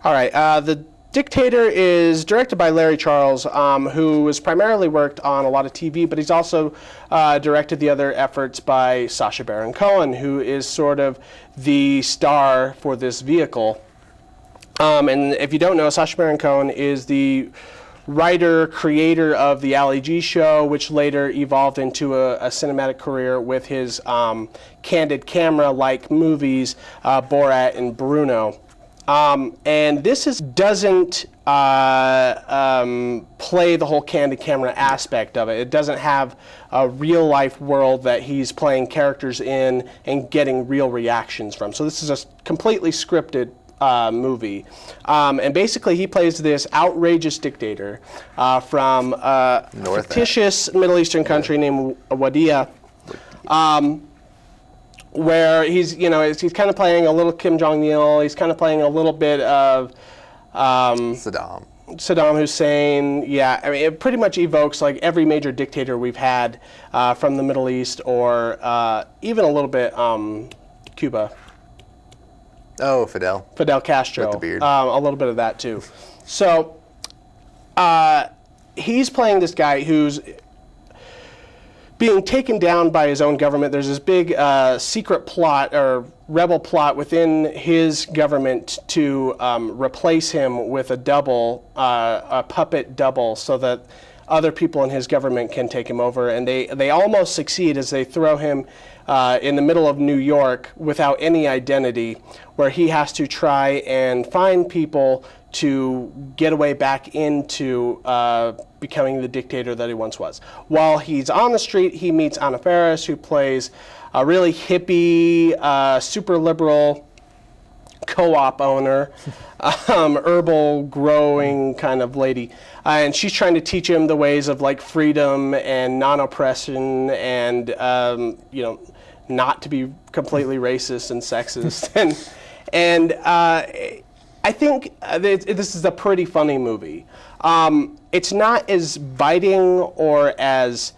All right. The Dictator is directed by Larry Charles, who has primarily worked on a lot of TV, but he's also directed the other efforts by Sacha Baron Cohen, who is sort of the star for this vehicle. And if you don't know, Sacha Baron Cohen is the writer, creator of the Ali G show, which later evolved into a cinematic career with his candid camera-like movies, Borat and Bruno. And this doesn't play the whole candid camera aspect of it. It doesn't have a real life world that he's playing characters in and getting real reactions from. So this is a completely scripted movie. And basically he plays this outrageous dictator from a fictitious Middle Eastern country named Wadiya. Where he's kind of playing a little Kim Jong-il, he's kind of playing a little bit of Saddam Hussein. Yeah, I mean, it pretty much evokes like every major dictator we've had from the Middle East, or even a little bit Cuba. Oh, Fidel Castro. With the beard. A little bit of that too. So he's playing this guy who's being taken down by his own government. There's this big secret plot or rebel plot within his government to replace him with a double, a puppet double, so that other people in his government can take him over. And they almost succeed as they throw him in the middle of New York without any identity, where he has to try and find people to get away back into becoming the dictator that he once was. While he's on the street, he meets Anna Faris, who plays a really hippie, super liberal co-op owner, herbal growing kind of lady. And she's trying to teach him the ways of like freedom and non-oppression and, not to be completely racist and sexist. and I think this is a pretty funny movie. It's not as biting or as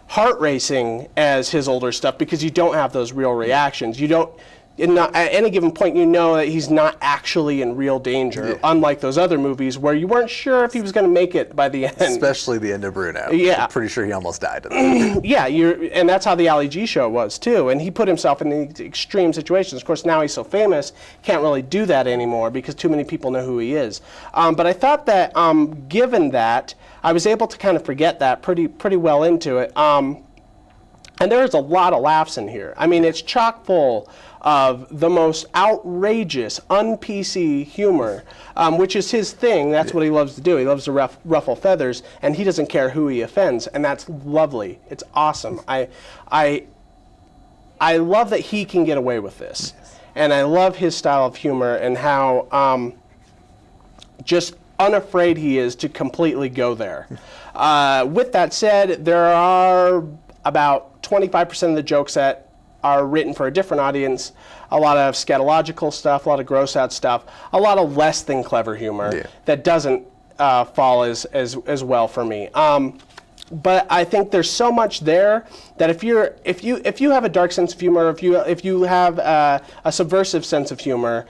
heart-racing as his older stuff because you don't have those real reactions. You don't, at any given point, you know that he's not actually in real danger, unlike those other movies where you weren't sure if he was going to make it by the end. Especially the end of Bruno. Yeah. I'm pretty sure he almost died in that. Yeah, and that's how the Ali G show was, too. And he put himself in these extreme situations. Of course, now he's so famous, can't really do that anymore because too many people know who he is. But I thought that, given that, I was able to kind of forget that pretty well into it. And there's a lot of laughs in here. I mean, it's chock full of the most outrageous, un-PC humor, which is his thing. That's what he loves to do. He loves to ruffle feathers, and he doesn't care who he offends, and that's lovely. It's awesome. I love that he can get away with this, and I love his style of humor and how just unafraid he is to completely go there. With that said, there are about 25% of the jokes that are written for a different audience, a lot of scatological stuff, a lot of gross out stuff, a lot of less than clever humor that doesn't fall as well for me. But I think there's so much there that if you have a dark sense of humor, if you have a subversive sense of humor,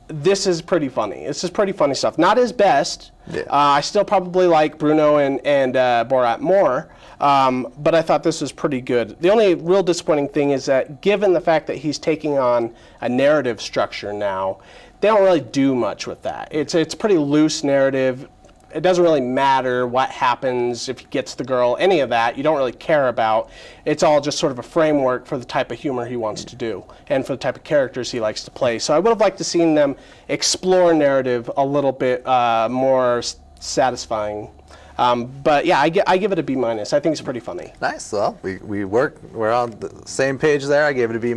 this is pretty funny. This is pretty funny stuff. Not his best. I still probably like Bruno and Borat more. But I thought this was pretty good. The only real disappointing thing is that given the fact that he's taking on a narrative structure now, they don't really do much with that. It's pretty loose narrative. It doesn't really matter what happens, if he gets the girl, any of that. You don't really care about. It's all just sort of a framework for the type of humor he wants to do and for the type of characters he likes to play. So I would have liked to seen them explore narrative a little bit more satisfying. But yeah, I give it a B-. I think it's pretty funny. Nice. Well, we're on the same page there. I gave it a B-,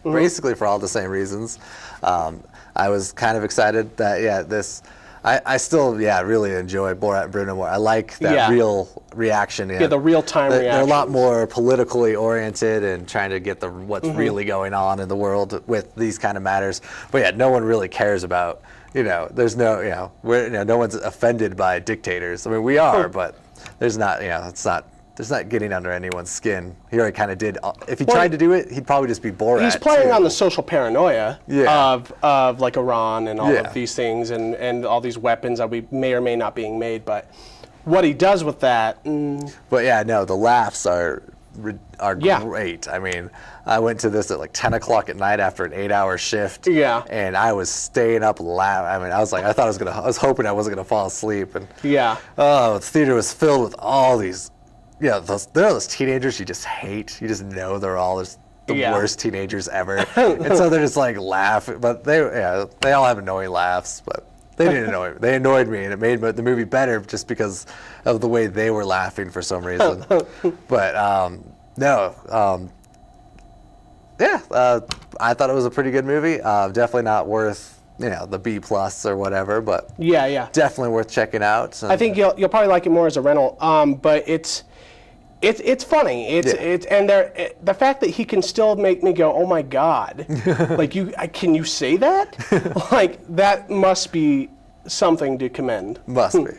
basically for all the same reasons. I was kind of excited that I still really enjoy Borat and Bruno more. I like that real reaction. Yeah, the real-time reaction. They're a lot more politically oriented and trying to get what's really going on in the world with these kind of matters. But yeah, no one really cares about. There's no, no one's offended by dictators. I mean, we are, but there's not, it's not there's not getting under anyone's skin. He already kind of did. If he tried to do it, he'd probably just be Borat. He's playing too. on the social paranoia of like Iran and all of these things and all these weapons that we may or may not being made. But what he does with that. But yeah, no, the laughs are great. I mean, I went to this at like 10 o'clock at night after an 8-hour shift. Yeah. And I was staying up laughing. I mean, I was like, I was hoping I wasn't gonna fall asleep. And the theater was filled with all these. Yeah, there are those teenagers you just hate. You just know they're all just the worst teenagers ever, and so they're just like laughing. But they all have annoying laughs, but they didn't annoy me. They annoyed me, and it made the movie better just because of the way they were laughing for some reason. But I thought it was a pretty good movie. Definitely not worth the B+ or whatever, but definitely worth checking out. I think you'll probably like it more as a rental. But it's funny. And the fact that he can still make me go, oh my God, like can you say that? Like that must be something to commend. Must be.